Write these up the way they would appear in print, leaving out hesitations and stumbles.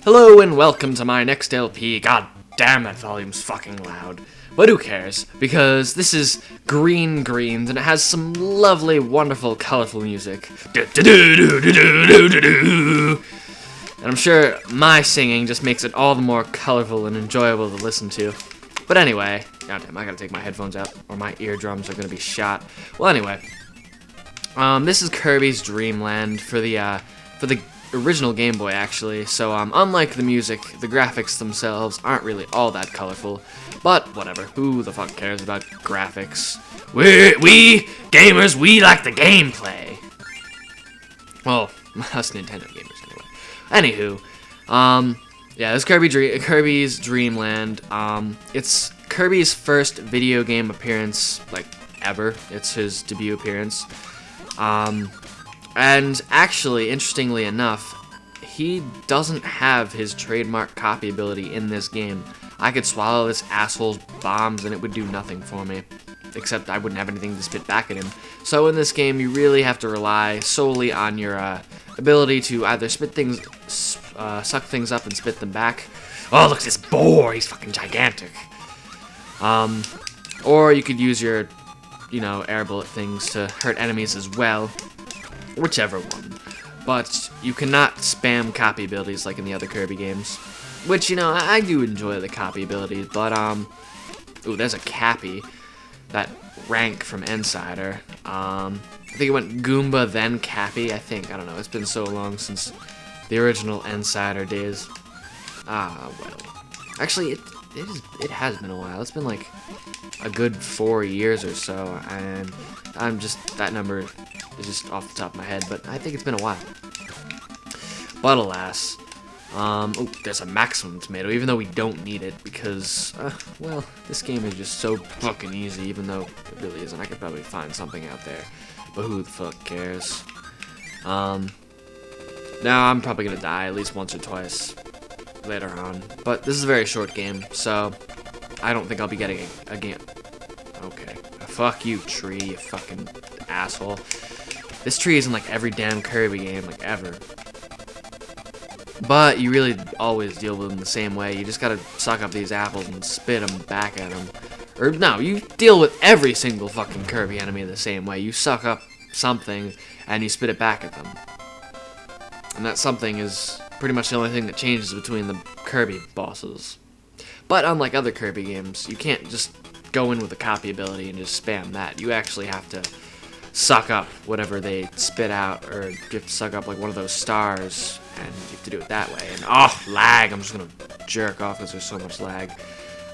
Hello and welcome to my next LP. God damn, that volume's fucking loud. But who cares? Because this is Green Greens and it has some lovely, wonderful, colorful music. And I'm sure my singing just makes it all the more colorful and enjoyable to listen to. But anyway, goddamn, I gotta take my headphones out or my eardrums are gonna be shot. Well, anyway, this is Kirby's Dream Land for the original Game Boy, actually. So, unlike the music, the graphics themselves aren't really all that colorful. But whatever, who the fuck cares about graphics? We gamers, we like the gameplay. Well, us Nintendo gamers anyway. Anywho, yeah, this is Kirby's Dream Land. It's Kirby's first video game appearance, like, ever. It's his debut appearance. And actually, interestingly enough, he doesn't have his trademark copy ability in this game. I could swallow this asshole's bombs and it would do nothing for me. Except I wouldn't have anything to spit back at him. So in this game, you really have to rely solely on your ability to either suck things up and spit them back. Oh, look at this boar! He's fucking gigantic. Or you could use your, air bullet things to hurt enemies as well. Whichever one. But you cannot spam copy abilities like in the other Kirby games. Which, I do enjoy the copy abilities, but, ooh, there's a Cappy. That rank from Insider. I think it went Goomba, then Cappy, I think. I don't know, it's been so long since the original Insider days. Well. Actually, it has been a while. It's been like a good 4 years or so, and that number is just off the top of my head, but I think it's been a while. But alas, oh, there's a maximum tomato, even though we don't need it, because, well, this game is just so fucking easy, even though it really isn't. I could probably find something out there, but who the fuck cares? Now I'm probably gonna die at least once or twice later on, but this is a very short game, so I don't think I'll be getting a game. Okay, fuck you, tree, you fucking asshole. This tree is in like every damn Kirby game, like ever. But you really always deal with them the same way. You just gotta suck up these apples and spit them back at them. Or no, you deal with every single fucking Kirby enemy the same way. You suck up something and you spit it back at them. And that something is pretty much the only thing that changes between the Kirby bosses. But unlike other Kirby games, you can't just go in with a copy ability and just spam that. You actually have to suck up whatever they spit out, or you have to suck up like one of those stars, and you have to do it that way. And oh, lag! I'm just gonna jerk off because there's so much lag.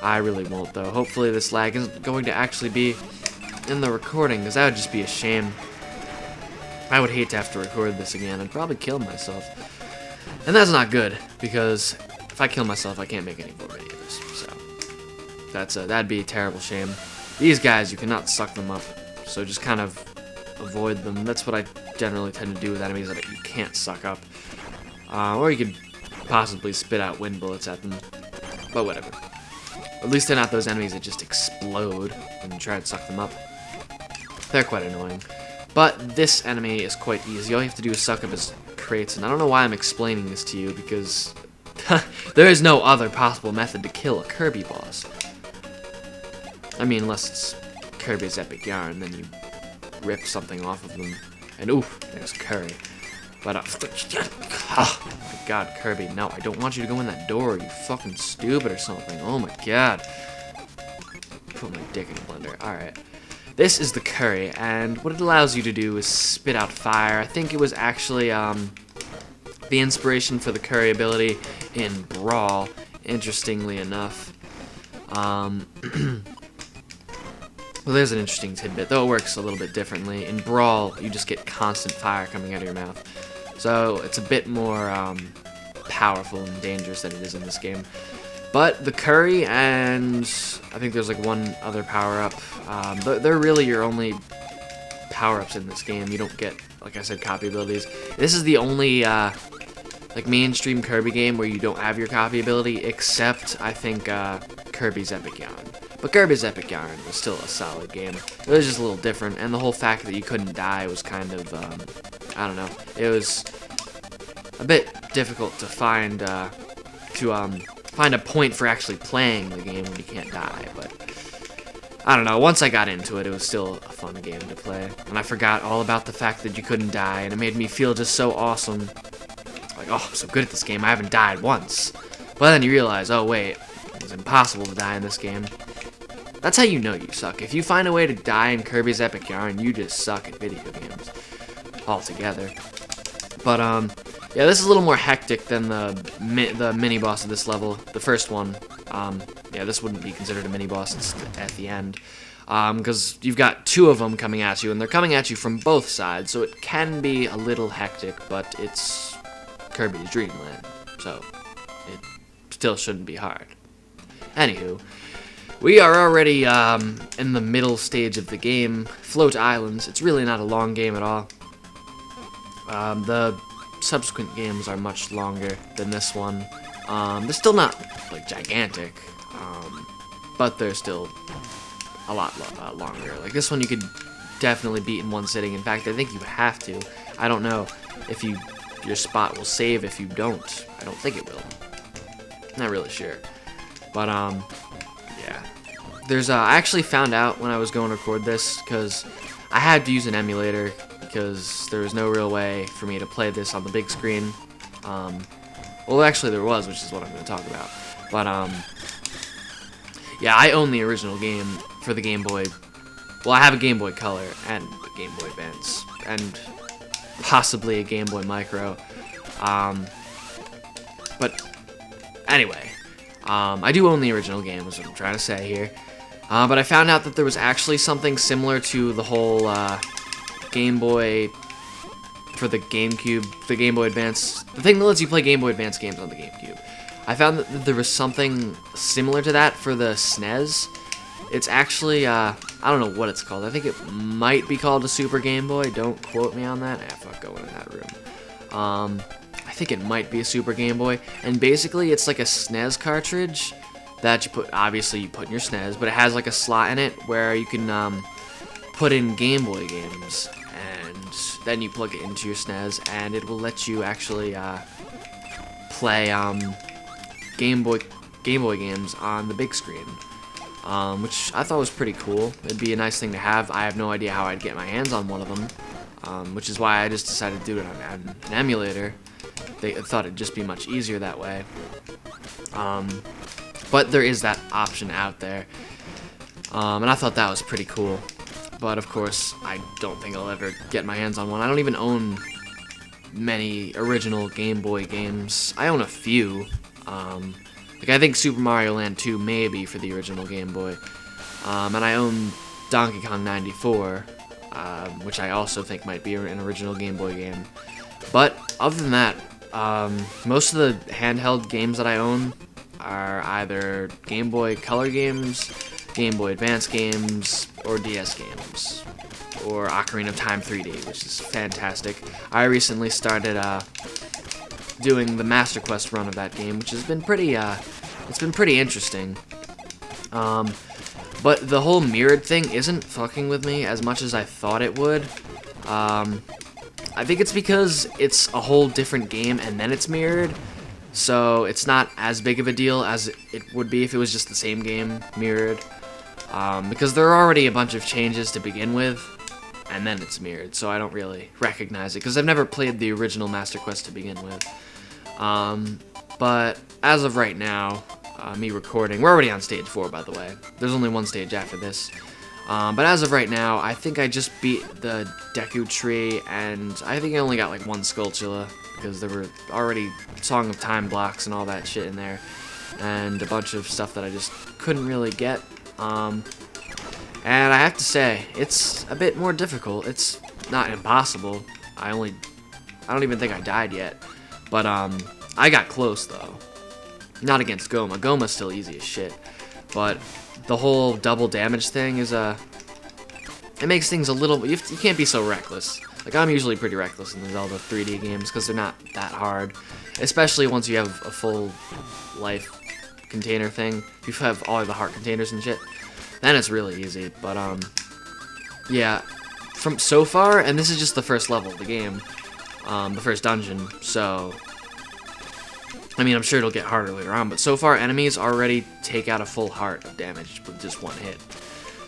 I really won't though. Hopefully this lag isn't going to actually be in the recording, because that would just be a shame. I would hate to have to record this again. I'd probably kill myself. And that's not good, because if I kill myself, I can't make any more videos. So that'd be a terrible shame. These guys, you cannot suck them up, so just kind of avoid them. That's what I generally tend to do with enemies that you can't suck up. Or you could possibly spit out wind bullets at them, but whatever. At least they're not those enemies that just explode when you try to suck them up. They're quite annoying. But this enemy is quite easy. All you have to do is suck up his crates, and I don't know why I'm explaining this to you, because there is no other possible method to kill a Kirby boss. I mean, unless it's Kirby's Epic Yarn, then you rip something off of them, and oof, there's Curry. But oh my god, Kirby, no, I don't want you to go in that door, you fucking stupid or something. Oh my god. Put my dick in a blender. Alright. This is the Curry, and what it allows you to do is spit out fire. I think it was actually the inspiration for the Curry ability in Brawl, interestingly enough. Well, there's an interesting tidbit, though it works a little bit differently. In Brawl, you just get constant fire coming out of your mouth. So it's a bit more powerful and dangerous than it is in this game. But the Curry, and I think there's like one other power-up, they're really your only power-ups in this game. You don't get, like I said, copy abilities. This is the only like mainstream Kirby game where you don't have your copy ability, except I think Kirby's Epic Yarn. But Kirby's Epic Yarn was still a solid game. It was just a little different, and the whole fact that you couldn't die was kind of, I don't know, it was a bit difficult to find find a point for actually playing the game when you can't die, but I don't know, once I got into it, it was still a fun game to play, and I forgot all about the fact that you couldn't die, and it made me feel just so awesome, like, oh, I'm so good at this game, I haven't died once, but then you realize, oh wait, it's impossible to die in this game. That's how you know you suck. If you find a way to die in Kirby's Epic Yarn, you just suck at video games altogether. But yeah, this is a little more hectic than the mini boss of this level, the first one. Yeah, this wouldn't be considered a mini boss. It's at the end, because you've got two of them coming at you, and they're coming at you from both sides, so it can be a little hectic. But it's Kirby's Dream Land, so it still shouldn't be hard. Anywho. We are already in the middle stage of the game, Float Islands. It's really not a long game at all. The subsequent games are much longer than this one. They're still not, like, gigantic, but they're still a lot longer. Like, this one you could definitely beat in one sitting. In fact, I think you have to. I don't know if your spot will save if you don't. I don't think it will. Not really sure. But, yeah. I actually found out when I was going to record this, because I had to use an emulator, because there was no real way for me to play this on the big screen. Well, actually there was, which is what I'm going to talk about. But, yeah, I own the original game for the Game Boy. Well, I have a Game Boy Color and a Game Boy Advance, and possibly a Game Boy Micro. But, anyway. I do own the original game, is what I'm trying to say here. But I found out that there was actually something similar to the whole Game Boy for the GameCube, the Game Boy Advance, the thing that lets you play Game Boy Advance games on the GameCube. I found that there was something similar to that for the SNES. It's actually, I don't know what it's called. I think it might be called a Super Game Boy. Don't quote me on that. Fuck going in that room. I think it might be a Super Game Boy, and basically it's like a SNES cartridge that you put, obviously you put in your SNES, but it has like a slot in it where you can put in Game Boy games, and then you plug it into your SNES, and it will let you actually play Game Boy games on the big screen, which I thought was pretty cool. It'd be a nice thing to have. I have no idea how I'd get my hands on one of them, which is why I just decided to do it on an emulator. They thought it'd just be much easier that way. But there is that option out there. And I thought that was pretty cool. But of course, I don't think I'll ever get my hands on one. I don't even own many original Game Boy games. I own a few. Like I think Super Mario Land 2 maybe for the original Game Boy. And I own Donkey Kong 94, which I also think might be an original Game Boy game. But other than that, most of the handheld games that I own are either Game Boy Color games, Game Boy Advance games, or DS games, or Ocarina of Time 3D, which is fantastic. I recently started doing the Master Quest run of that game, which has been pretty, it's been pretty interesting. But the whole mirrored thing isn't fucking with me as much as I thought it would. I think it's because it's a whole different game and then it's mirrored, so it's not as big of a deal as it would be if it was just the same game mirrored. Because there are already a bunch of changes to begin with, and then it's mirrored, so I don't really recognize it, because I've never played the original Master Quest to begin with. But as of right now, me recording, we're already on stage 4, by the way. There's only one stage after this. But as of right now, I think I just beat the Deku Tree, and I think I only got like one Skulltula, because there were already Song of Time blocks and all that shit in there, and a bunch of stuff that I just couldn't really get. And I have to say, it's a bit more difficult. It's not impossible. I don't even think I died yet. But, I got close, though. Not against Goma. Goma's still easy as shit. But the whole double damage thing is, it makes things a little... You can't be so reckless. Like, I'm usually pretty reckless in the Zelda 3D games, because they're not that hard. Especially once you have a full life container thing. If you have all the heart containers and shit, then it's really easy. But, yeah. From so far, and this is just the first level of the game, the first dungeon, so I mean, I'm sure it'll get harder later on, but so far enemies already take out a full heart of damage with just one hit.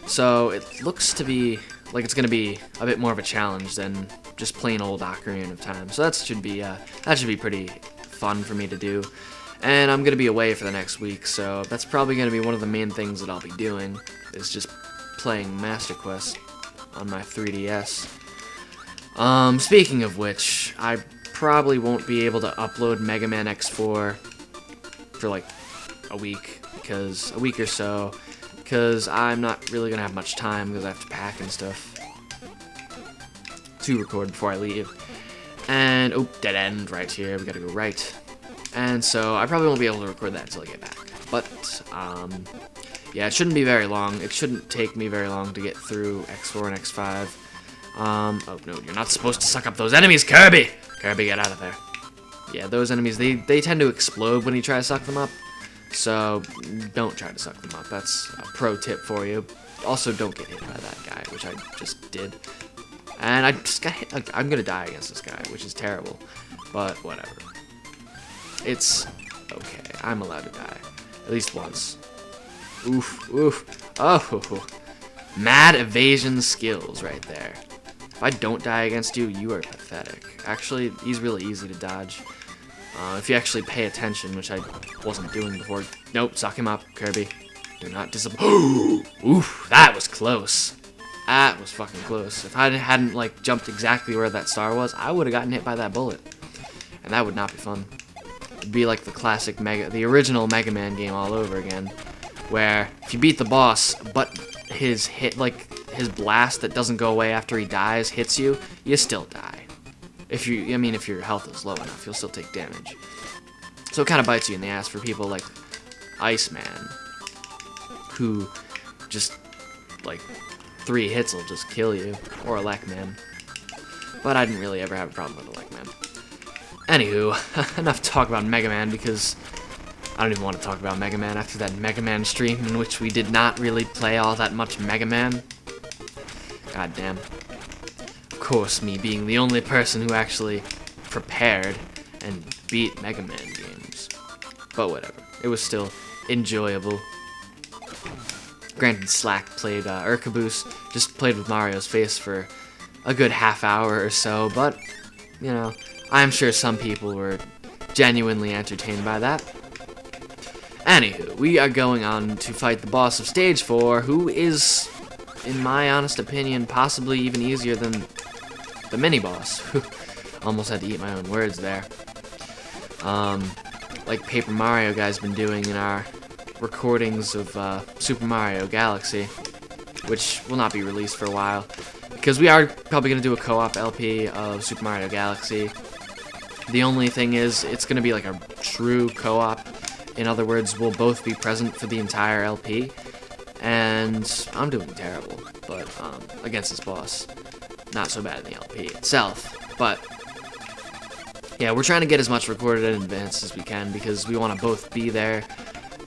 So it looks to be like it's going to be a bit more of a challenge than just plain old Ocarina of Time. So that should be pretty fun for me to do. And I'm going to be away for the next week, so that's probably going to be one of the main things that I'll be doing, is just playing Master Quest on my 3DS. Speaking of which, I probably won't be able to upload Mega Man X4 for like a week or so, because I'm not really going to have much time because I have to pack and stuff to record before I leave. And, oh, dead end right here, we gotta go right. And so I probably won't be able to record that until I get back. But, yeah, it shouldn't be very long. It shouldn't take me very long to get through X4 and X5. Oh, no, you're not supposed to suck up those enemies, Kirby! Kirby, get out of there. Yeah, those enemies, they tend to explode when you try to suck them up. So, don't try to suck them up. That's a pro tip for you. Also, don't get hit by that guy, which I just did. And I just got hit. I'm gonna die against this guy, which is terrible. But, whatever. It's okay. I'm allowed to die. At least once. Oof, oof. Oh, mad evasion skills right there. If I don't die against you, you are pathetic. Actually, he's really easy to dodge. If you actually pay attention, which I wasn't doing before. Nope, suck him up, Kirby. Do not disappoint. Oof, that was close. That was fucking close. If I hadn't, like, jumped exactly where that star was, I would have gotten hit by that bullet. And that would not be fun. It'd be like the classic the original Mega Man game all over again, where if you beat the boss, but his his blast that doesn't go away after he dies hits you, you still die. If your health is low enough, you'll still take damage. So it kind of bites you in the ass for people like Iceman, who just, like, 3 hits will just kill you, or Elecman. But I didn't really ever have a problem with Elecman. Anywho, enough talk about Mega Man, because I don't even want to talk about Mega Man after that Mega Man stream in which we did not really play all that much Mega Man. God damn. Of course, me being the only person who actually prepared and beat Mega Man games. But whatever. It was still enjoyable. Granted, Slack played Urkaboos, just played with Mario's face for a good half hour or so, but, you know, I'm sure some people were genuinely entertained by that. Anywho, we are going on to fight the boss of Stage 4, who is, in my honest opinion, possibly even easier than the mini-boss. Almost had to eat my own words there. Like Paper Mario Guy's been doing in our recordings of Super Mario Galaxy, which will not be released for a while, because we are probably going to do a co-op LP of Super Mario Galaxy. The only thing is, it's going to be like a true co-op. In other words, we'll both be present for the entire LP. And I'm doing terrible, but against this boss. Not so bad in the LP itself. But, yeah, we're trying to get as much recorded in advance as we can, because we want to both be there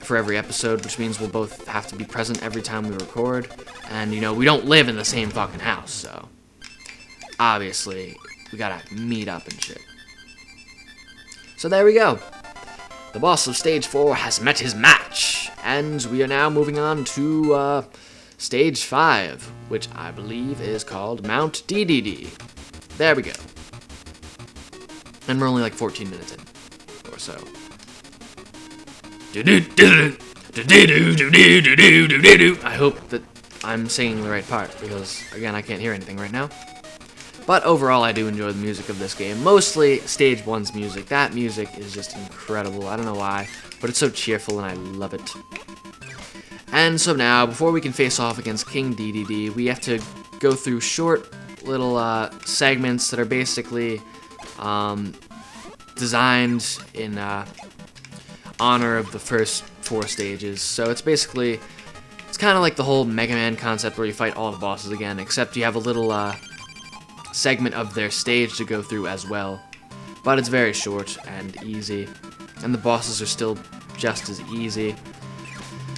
for every episode, which means we'll both have to be present every time we record. And, you know, we don't live in the same fucking house, so obviously we gotta meet up and shit. So there we go. The boss of Stage 4 has met his match, and we are now moving on to Stage 5, which I believe is called Mount DDD. There we go. And we're only like 14 minutes in, or so. I hope that I'm singing the right part, because, again, I can't hear anything right now. But overall, I do enjoy the music of this game. Mostly Stage 1's music. That music is just incredible. I don't know why, but it's so cheerful and I love it. And so now, before we can face off against King DDD, we have to go through short little segments that are basically designed in honor of the first 4 stages. So it's basically, it's kind of like the whole Mega Man concept where you fight all the bosses again, except you have a little segment of their stage to go through as well. But it's very short and easy, and the bosses are still just as easy.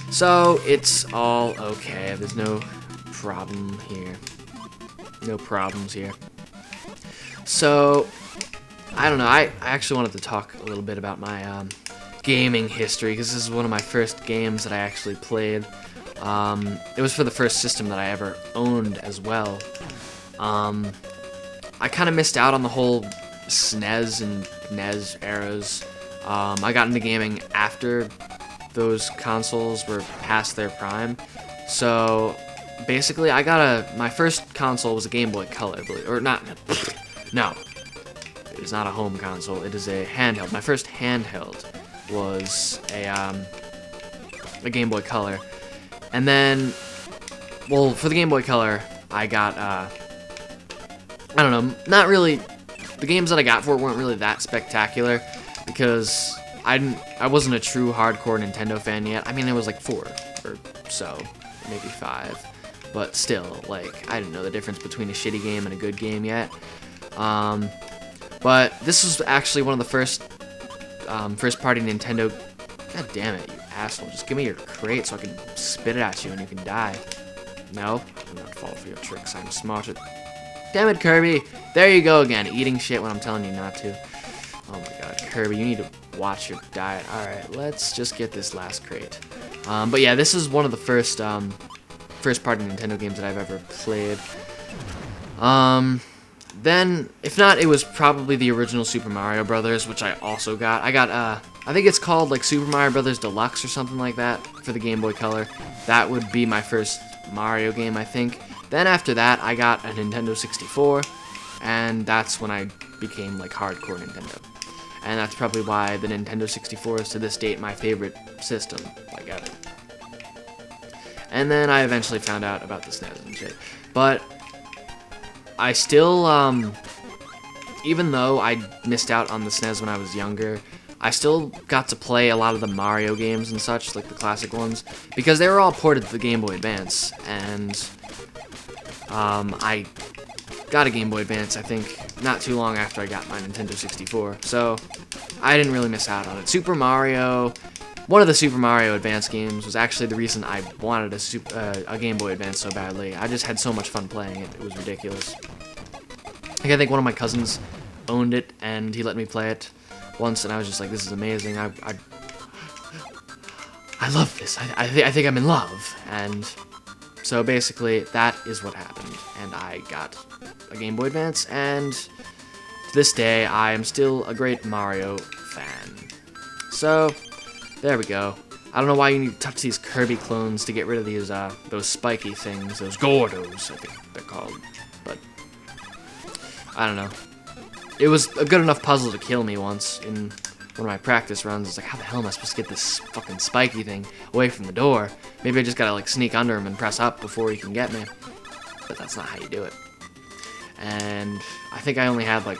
So it's all okay. There's no problem here. No problems here. So I don't know. I actually wanted to talk a little bit about my gaming history, because this is one of my first games that I actually played. It was for the first system that I ever owned as well. I kind of missed out on the whole SNES and NES eras. I got into gaming after those consoles were past their prime. So basically, my first console was a Game Boy Color, or not. No, it is not a home console. It is a handheld. My first handheld was a Game Boy Color, and then, well, for the Game Boy Color, I got I don't know, not really. The games that I got for it weren't really that spectacular because I wasn't a true hardcore Nintendo fan yet. I mean, I was like 4 or so, maybe 5, but still, like, I didn't know the difference between a shitty game and a good game yet. But this was actually one of the first party Nintendo. God damn it, you asshole! Just give me your crate so I can spit it at you and you can die. No, I'm not fall for your tricks. I'm smart. Damn it, Kirby! There you go again, eating shit when I'm telling you not to. Oh my god, Kirby, you need to watch your diet. Alright, let's just get this last crate. But yeah, this is one of the first party Nintendo games that I've ever played. Then, if not, it was probably the original Super Mario Brothers, which I also got. I got, I think it's called, like, Super Mario Brothers Deluxe or something like that for the Game Boy Color. That would be my first Mario game, I think. Then after that, I got a Nintendo 64, and that's when I became, like, hardcore Nintendo. And that's probably why the Nintendo 64 is to this date my favorite system, like, ever. And then I eventually found out about the SNES and shit. But I still, even though I missed out on the SNES when I was younger, I still got to play a lot of the Mario games and such, like the classic ones, because they were all ported to the Game Boy Advance, and I got a Game Boy Advance, I think, not too long after I got my Nintendo 64, so I didn't really miss out on it. Super Mario, one of the Super Mario Advance games, was actually the reason I wanted a Game Boy Advance so badly. I just had so much fun playing it. It was ridiculous. Like, I think one of my cousins owned it, and he let me play it once, and I was just like, this is amazing. I love this. I think I'm in love. And so basically, that is what happened. And I got a Game Boy Advance, and to this day, I am still a great Mario fan. So there we go. I don't know why you need to touch these Kirby clones to get rid of these those spiky things, those Gordos, I think they're called. But I don't know. It was a good enough puzzle to kill me once in one of my practice runs. It's like, how the hell am I supposed to get this fucking spiky thing away from the door? Maybe I just gotta like sneak under him and press up before he can get me. But that's not how you do it. And I think I only had like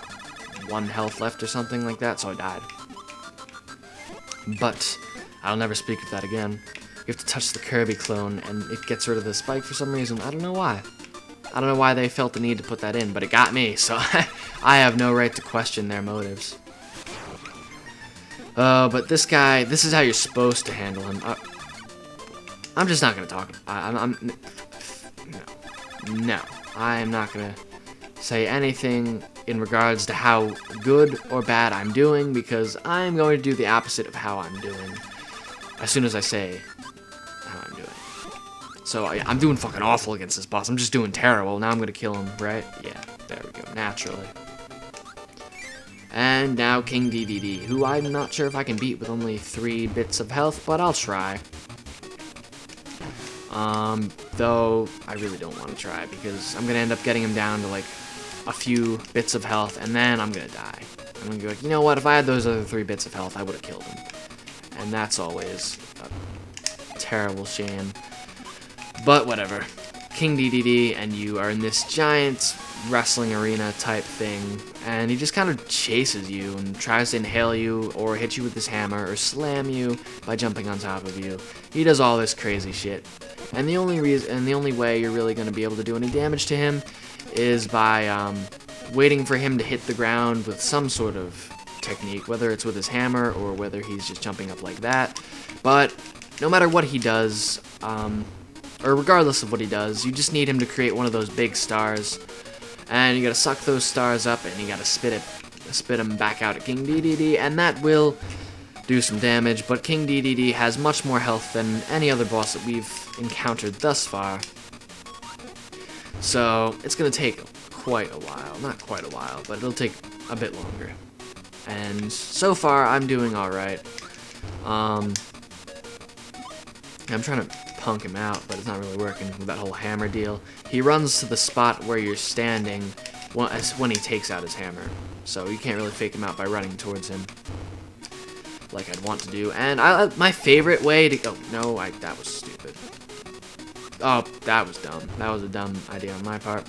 1 health left or something like that, so I died. But I'll never speak of that again. You have to touch the Kirby clone, and it gets rid of the spike for some reason. I don't know why. I don't know why they felt the need to put that in, but it got me, so I have no right to question their motives. But this guy, this is how you're supposed to handle him. I'm just not gonna talk. No, I am not gonna say anything in regards to how good or bad I'm doing, because I'm going to do the opposite of how I'm doing as soon as I say how I'm doing. So I'm doing fucking awful against this boss. I'm just doing terrible. Now I'm gonna kill him, right? Yeah, there we go, naturally. And now King DDD, who I'm not sure if I can beat with only 3 bits of health, but I'll try. Though I really don't want to try, because I'm gonna end up getting him down to like a few bits of health, and then I'm gonna die. I'm gonna go like, you know what, if I had those other 3 bits of health, I would have killed him. And that's always a terrible shame. But whatever. King DDD and you are in this giant wrestling arena type thing, and he just kind of chases you and tries to inhale you or hit you with his hammer or slam you by jumping on top of you. He does all this crazy shit. And the only way you're really going to be able to do any damage to him is by waiting for him to hit the ground with some sort of technique, whether it's with his hammer or whether he's just jumping up like that. But no matter what he does, or regardless of what he does, you just need him to create one of those big stars, and you gotta suck those stars up, and you gotta spit them back out at King DDD, and that will do some damage, but King DDD has much more health than any other boss that we've encountered thus far. So it's going to take quite a while. Not quite a while, but it'll take a bit longer. And so far, I'm doing alright. I'm trying to punk him out, but it's not really working with that whole hammer deal. He runs to the spot where you're standing when he takes out his hammer. So you can't really fake him out by running towards him like I'd want to do. And my favorite way to... Oh, no, that was stupid. Oh, that was dumb. That was a dumb idea on my part.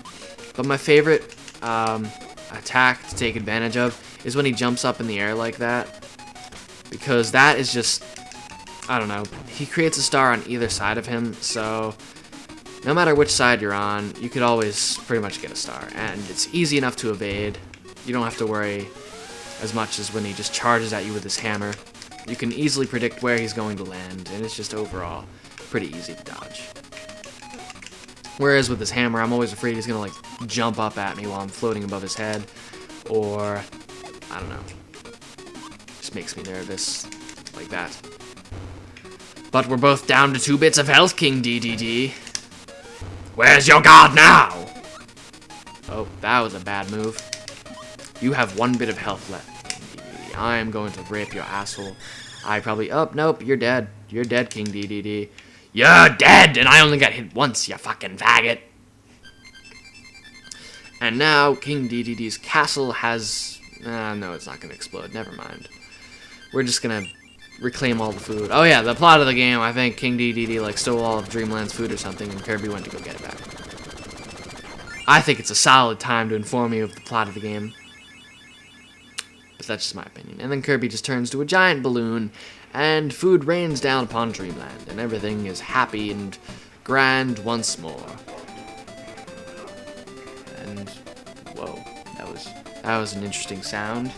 But my favorite attack to take advantage of is when he jumps up in the air like that. Because that is just... I don't know. He creates a star on either side of him, so no matter which side you're on, you could always pretty much get a star. And it's easy enough to evade. You don't have to worry as much as when he just charges at you with his hammer. You can easily predict where he's going to land, and it's just overall pretty easy to dodge. Whereas with his hammer, I'm always afraid he's going to like jump up at me while I'm floating above his head, or I don't know. Just makes me nervous like that. But we're both down to 2 bits of health, King DDD. Where's your guard now? Oh, that was a bad move. You have 1 bit of health left, King DDD. I am going to rape your asshole. Oh, nope, you're dead. You're dead, King DDD. You're dead, and I only got hit once, you fucking faggot. And now, King DDD's castle has... no, it's not going to explode. Never mind. We're just going to reclaim all the food. Oh yeah, the plot of the game, I think King DDD like stole all of Dreamland's food or something, and Kirby went to go get it back. I think it's a solid time to inform you of the plot of the game. But that's just my opinion. And then Kirby just turns to a giant balloon, and food rains down upon Dreamland, and everything is happy and grand once more. And whoa, that was an interesting sound.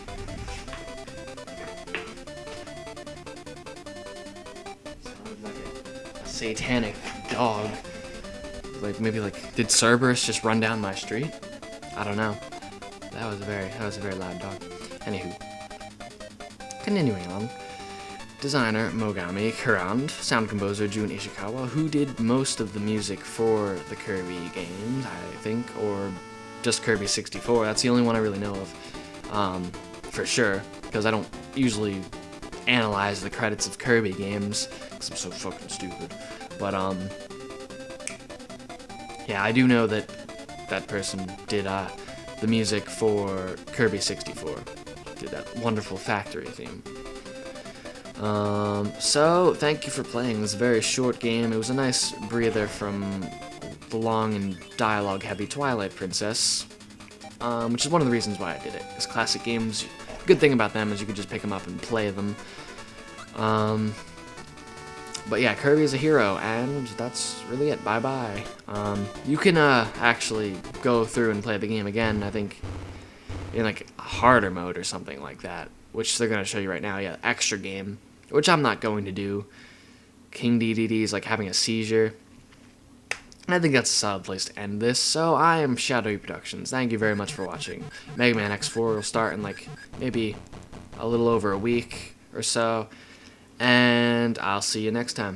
Satanic dog. Like maybe like did Cerberus just run down my street? I don't know. That was a very loud dog. Anywho. Continuing on. Designer Mogami Kurand, sound composer Jun Ishikawa, who did most of the music for the Kirby games, I think, or just Kirby 64. That's the only one I really know of. For sure, because I don't usually analyze the credits of Kirby games, because I'm so fucking stupid. But, yeah, I do know that that person did, the music for Kirby 64. Did that wonderful factory theme. So, thank you for playing this very short game. It was a nice breather from the long and dialogue-heavy Twilight Princess, which is one of the reasons why I did it. Because classic games, good thing about them is you can just pick them up and play them. But yeah, Kirby is a hero, and that's really it. Bye-bye. You can, actually go through and play the game again, I think, in, like, a harder mode or something like that, which they're gonna show you right now. Yeah, extra game, which I'm not going to do. King DDD is, like, having a seizure. And I think that's a solid place to end this, so I am Shadowy Productions. Thank you very much for watching. Mega Man X4 will start in, like, maybe a little over a week or so. And I'll see you next time.